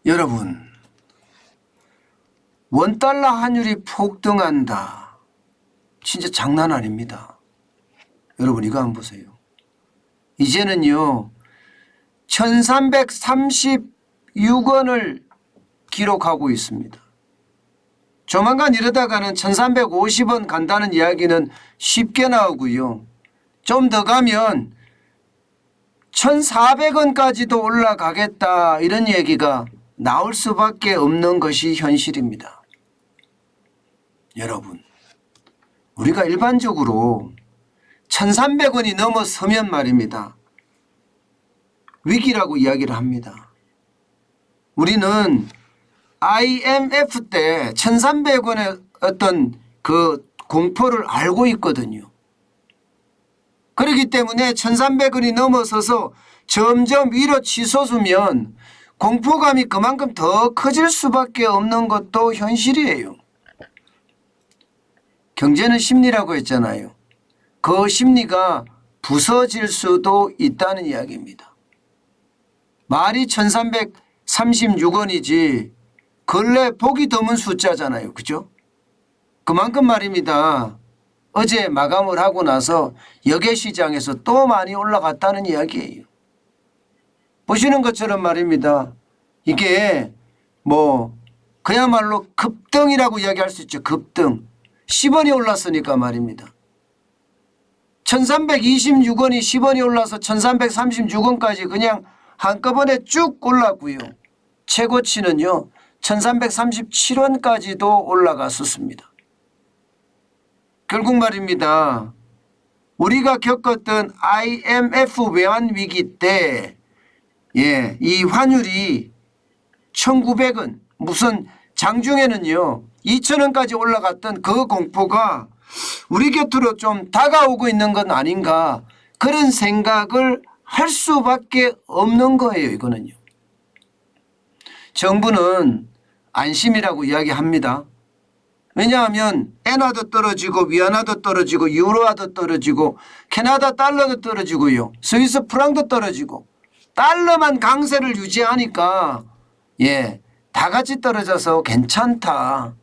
여러분, 원달러 환율이 폭등한다. 진짜 장난 아닙니다. 여러분 이거 한번 보세요. 이제는요 1336원을 기록하고 있습니다. 조만간 이러다가는 1350원 간다는 이야기는 쉽게 나오고요. 좀 더 가면 1400원까지도 올라가겠다 이런 얘기가 나올 수밖에 없는 것이 현실입니다. 여러분, 우리가 일반적으로 1300원이 넘어서면 말입니다. 위기라고 이야기를 합니다. 우리는 IMF 때 1300원의 어떤 그 공포를 알고 있거든요. 그렇기 때문에 1300원이 넘어서서 점점 위로 치솟으면 공포감이 그만큼 더 커질 수밖에 없는 것도 현실이에요. 경제는 심리라고 했잖아요. 그 심리가 부서질 수도 있다는 이야기입니다. 말이 1336원이지 근래 보기 드문 숫자잖아요. 그죠? 그만큼 말입니다. 어제 마감을 하고 나서 역외시장에서 또 많이 올라갔다는 이야기예요. 보시는 것처럼 말입니다. 이게 뭐 그야말로 급등이라고 이야기할 수 있죠. 급등. 10원이 올랐으니까 말입니다. 1326원이 10원이 올라서 1336원까지 그냥 한꺼번에 쭉 올랐고요. 최고치는요 1337원까지도 올라갔었습니다. 결국 말입니다. 우리가 겪었던 IMF 외환위기 때 이 환율이 1900원 무슨 장중에는요 2000원까지 올라갔던 그 공포가 우리 곁으로 좀 다가오고 있는 건 아닌가 그런 생각을 할 수밖에 없는 거예요. 이거는요. 정부는 안심이라고 이야기합니다. 왜냐하면 엔화도 떨어지고 위안화도 떨어지고 유로화도 떨어지고 캐나다 달러도 떨어지고요. 스위스 프랑도 떨어지고 달러만 강세를 유지하니까 다 같이 떨어져서 괜찮다.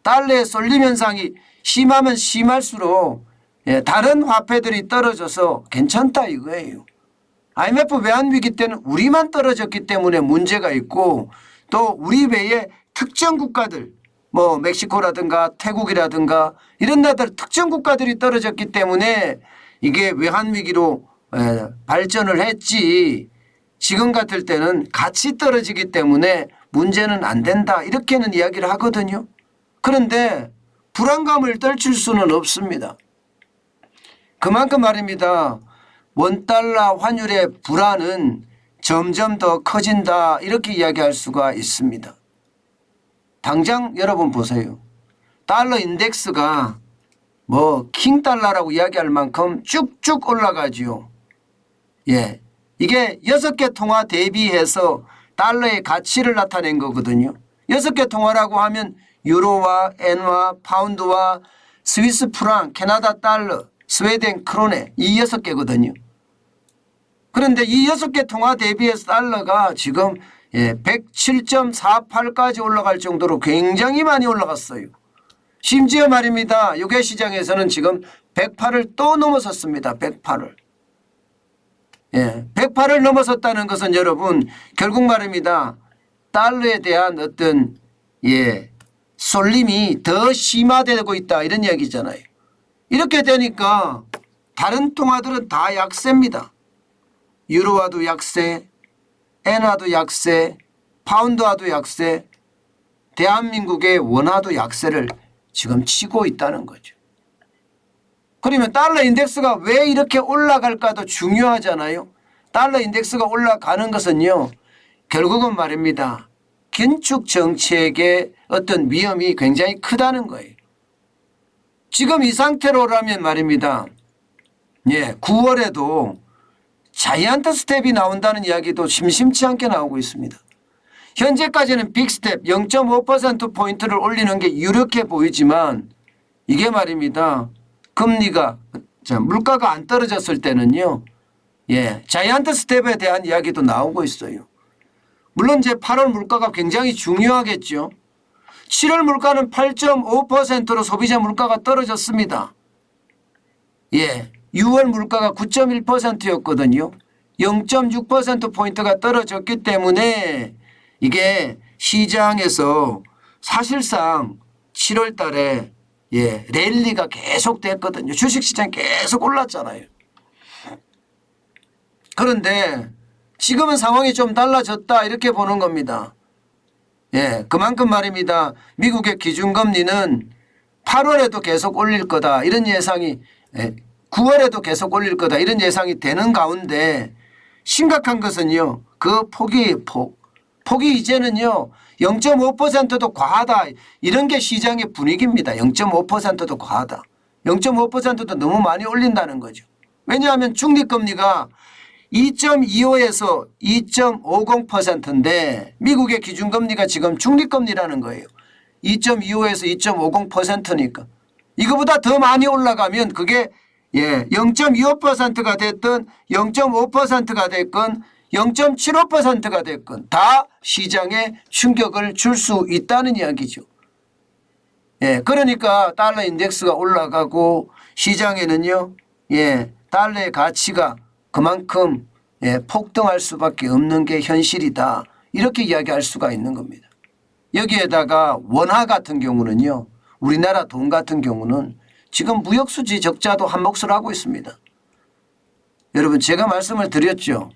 달러의 쏠림 현상이 심하면 심할수록 다른 화폐들이 떨어져서 괜찮다 이거예요. IMF 외환위기 때는 우리만 떨어졌기 때문에 문제가 있고 또 우리 외에 특정 국가들 뭐 멕시코라든가 태국이라든가 이런 나라들 특정 국가들이 떨어졌기 때문에 이게 외환위기로 발전을 했지 지금 같을 때는 같이 떨어지기 때문에 문제는 안 된다 이렇게는 이야기를 하거든요. 그런데 불안감을 떨칠 수는 없습니다. 그만큼 말입니다. 원달러 환율의 불안은 점점 더 커진다 이렇게 이야기할 수가 있습니다. 당장 여러분 보세요. 달러 인덱스가 뭐 킹달러라고 이야기할 만큼 쭉쭉 올라가지요. 이게 6개 통화 대비해서 달러의 가치를 나타낸 거거든요. 6개 통화라고 하면 유로와 엔화, 파운드와 스위스 프랑, 캐나다 달러, 스웨덴 크로네 이 6개거든요. 그런데 이 6개 통화 대비해서 달러가 지금 107.48까지 올라갈 정도로 굉장히 많이 올라갔어요. 심지어 말입니다. 유가시장에서는 지금 108을 또 넘어섰습니다. 108을. 108을 넘어섰다는 것은 여러분 결국 말입니다. 달러에 대한 어떤 쏠림이 더 심화되고 있다 이런 이야기잖아요. 이렇게 되니까 다른 통화들은 다 약세입니다. 유로화도 약세, 엔화도 약세, 파운드화도 약세, 대한민국의 원화도 약세를 지금 치고 있다는 거죠. 그러면 달러 인덱스가 왜 이렇게 올라갈까도 중요하잖아요. 달러 인덱스가 올라가는 것은요. 결국은 말입니다. 긴축 정책의 어떤 위험이 굉장히 크다는 거예요. 지금 이 상태로라면 말입니다. 9월에도 자이언트 스텝이 나온다는 이야기도 심심치 않게 나오고 있습니다. 현재까지는 빅스텝 0.5%포인트를 올리는 게 유력해 보이지만 이게 말입니다. 금리가 물가가 안 떨어졌을 때는요. 자이언트 스텝에 대한 이야기도 나오고 있어요. 물론 이제 8월 물가가 굉장히 중요하겠죠. 7월 물가는 8.5%로 소비자 물가가 떨어졌습니다. 예, 6월 물가가 9.1%였거든요. 0.6%포인트가 떨어졌기 때문에 이게 시장에서 사실상 7월 달에 랠리가 계속 됐거든요. 주식시장이 계속 올랐잖아요. 그런데 지금은 상황이 좀 달라졌다 이렇게 보는 겁니다. 그만큼 말입니다. 미국의 기준금리는 8월에도 계속 올릴 거다 이런 예상이 9월에도 계속 올릴 거다 이런 예상이 되는 가운데 심각한 것은요. 그 폭이 이제는요. 0.5%도 과하다 이런 게 시장의 분위기입니다. 0.5%도 과하다. 0.5%도 너무 많이 올린다는 거죠. 왜냐하면 중립금리가 2.25에서 2.50%인데 미국의 기준금리가 지금 중립금리라는 거예요. 2.25에서 2.50%니까 이거보다 더 많이 올라가면 그게 0.25%가 됐든 0.5%가 됐건 0.75%가 됐건 다 시장에 충격을 줄 수 있다는 이야기죠. 그러니까 달러 인덱스가 올라가고 시장에는요. 달러의 가치가 그만큼 폭등할 수밖에 없는 게 현실이다. 이렇게 이야기할 수가 있는 겁니다. 여기에다가 원화 같은 경우는요. 우리나라 돈 같은 경우는 지금 무역수지 적자도 한 몫을 하고 있습니다. 여러분 제가 말씀을 드렸죠.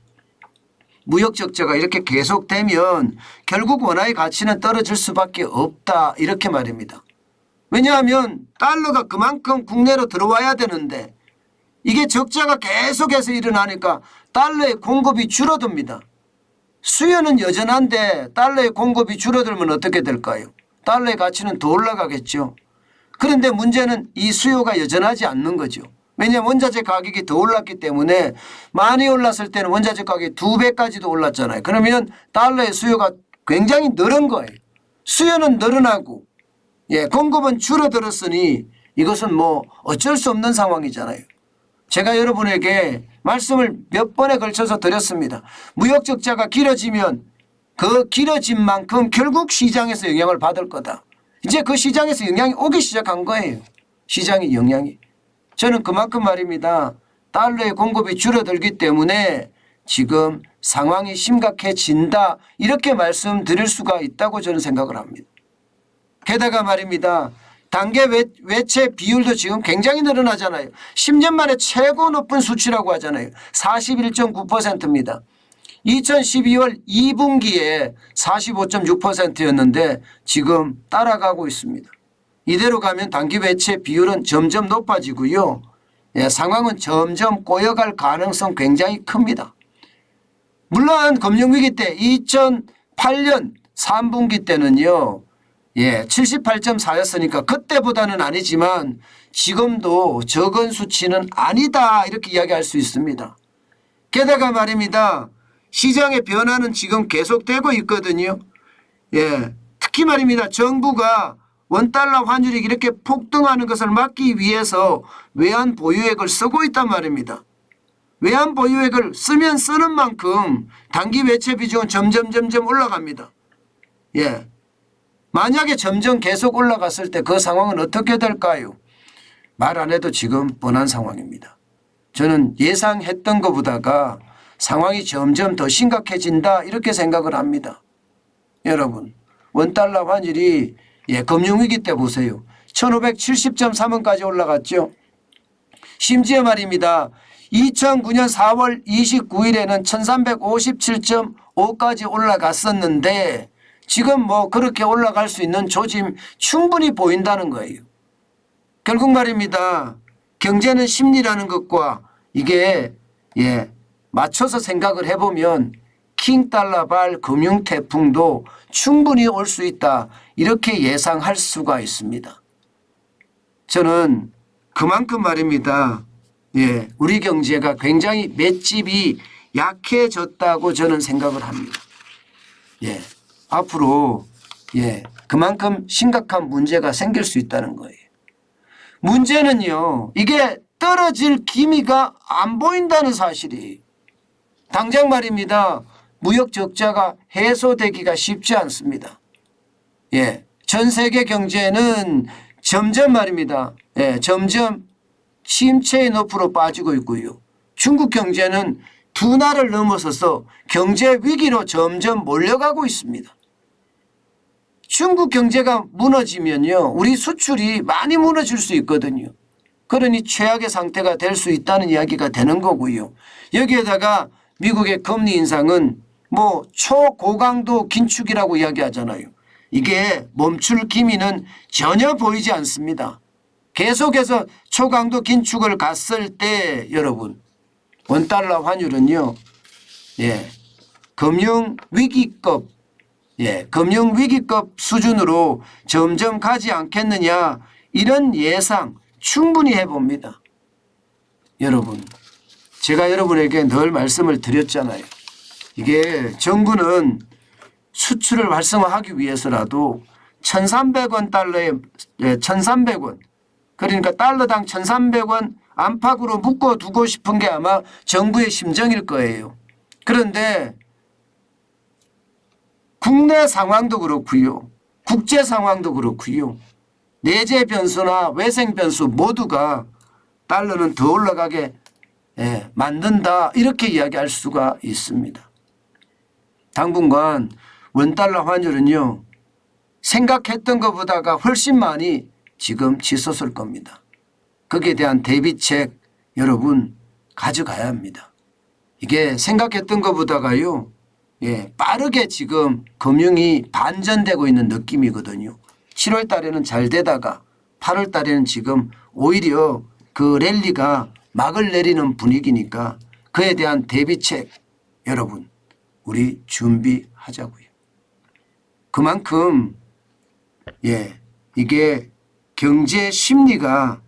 무역 적자가 이렇게 계속되면 결국 원화의 가치는 떨어질 수밖에 없다. 이렇게 말입니다. 왜냐하면 달러가 그만큼 국내로 들어와야 되는데 이게 적자가 계속해서 일어나니까 달러의 공급이 줄어듭니다. 수요는 여전한데 달러의 공급이 줄어들면 어떻게 될까요? 달러의 가치는 더 올라가겠죠. 그런데 문제는 이 수요가 여전하지 않는 거죠. 왜냐하면 원자재 가격이 더 올랐기 때문에 많이 올랐을 때는 원자재 가격이 2배까지도 올랐잖아요. 그러면 달러의 수요가 굉장히 늘은 거예요. 수요는 늘어나고 공급은 줄어들었으니 이것은 뭐 어쩔 수 없는 상황이잖아요. 제가 여러분에게 말씀을 몇 번에 걸쳐서 드렸습니다. 무역 적자가 길어지면 그 길어진 만큼 결국 시장에서 영향을 받을 거다. 이제 그 시장에서 영향이 오기 시작한 거예요. 시장의 영향이. 저는 그만큼 말입니다. 달러의 공급이 줄어들기 때문에 지금 상황이 심각해진다. 이렇게 말씀드릴 수가 있다고 저는 생각을 합니다. 게다가 말입니다. 단계 외채 비율도 지금 굉장히 늘어나잖아요. 10년 만에 최고 높은 수치라고 하잖아요. 41.9%입니다. 2012월 2분기에 45.6%였는데 지금 따라가고 있습니다. 이대로 가면 단기 외채 비율은 점점 높아지고요. 상황은 점점 꼬여갈 가능성 굉장히 큽니다. 물론 금융위기 때 2008년 3분기 때는요. 78.4였으니까 그때보다는 아니지만 지금도 적은 수치는 아니다 이렇게 이야기할 수 있습니다. 게다가 말입니다. 시장의 변화는 지금 계속되고 있거든요. 특히 말입니다. 정부가 원달러 환율이 이렇게 폭등하는 것을 막기 위해서 외환 보유액을 쓰고 있단 말입니다. 외환 보유액을 쓰면 쓰는 만큼 단기 외채 비중은 점점 올라갑니다. 만약에 점점 계속 올라갔을 때 그 상황은 어떻게 될까요? 말 안 해도 지금 뻔한 상황입니다. 저는 예상했던 것보다가 상황이 점점 더 심각해진다 이렇게 생각을 합니다. 여러분 원달러 환율이 금융위기 때 보세요. 1570.3원까지 올라갔죠. 심지어 말입니다. 2009년 4월 29일에는 1357.5까지 올라갔었는데 지금 뭐 그렇게 올라갈 수 있는 조짐 충분히 보인다는 거예요. 결국 말입니다. 경제는 심리라는 것과 이게 맞춰서 생각을 해보면 킹달러발 금융태풍도 충분히 올 수 있다. 이렇게 예상할 수가 있습니다. 저는 그만큼 말입니다. 우리 경제가 굉장히 맷집이 약해졌다고 저는 생각을 합니다. 앞으로 그만큼 심각한 문제가 생길 수 있다는 거예요. 문제는요. 이게 떨어질 기미가 안 보인다는 사실이에요. 당장 말입니다. 무역 적자가 해소되기가 쉽지 않습니다. 예, 전 세계 경제는 점점 말입니다. 예, 점점 침체의 늪으로 빠지고 있고요. 중국 경제는 둔화를 넘어서서 경제 위기로 점점 몰려가고 있습니다. 중국 경제가 무너지면요, 우리 수출이 많이 무너질 수 있거든요. 그러니 최악의 상태가 될 수 있다는 이야기가 되는 거고요. 여기에다가 미국의 금리 인상은 뭐 초고강도 긴축이라고 이야기하잖아요. 이게 멈출 기미는 전혀 보이지 않습니다. 계속해서 초강도 긴축을 갔을 때 여러분 원달러 환율은요, 예, 금융위기급 수준으로 점점 가지 않겠느냐, 이런 예상 충분히 해봅니다. 여러분, 제가 여러분에게 늘 말씀을 드렸잖아요. 이게 정부는 수출을 활성화하기 위해서라도 1,300원 달러에 1,300원, 그러니까 달러당 1,300원 안팎으로 묶어두고 싶은 게 아마 정부의 심정일 거예요. 그런데 국내 상황도 그렇고요, 국제 상황도 그렇고요, 내재 변수나 외생 변수 모두가 달러는 더 올라가게 만든다, 이렇게 이야기할 수가 있습니다. 당분간 원달러 환율은요, 생각했던 것보다가 훨씬 많이 지금 치솟을 겁니다. 거기에 대한 대비책 여러분 가져가야 합니다. 이게 생각했던 것보다가요, 빠르게 지금 금융이 반전되고 있는 느낌이거든요. 7월 달에는 잘 되다가 8월 달에는 지금 오히려 그 랠리가 막을 내리는 분위기니까 그에 대한 대비책 여러분 우리 준비하자고요. 그만큼 이게 경제 심리가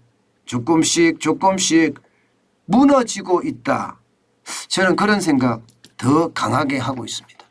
조금씩 무너지고 있다. 저는 그런 생각 더 강하게 하고 있습니다.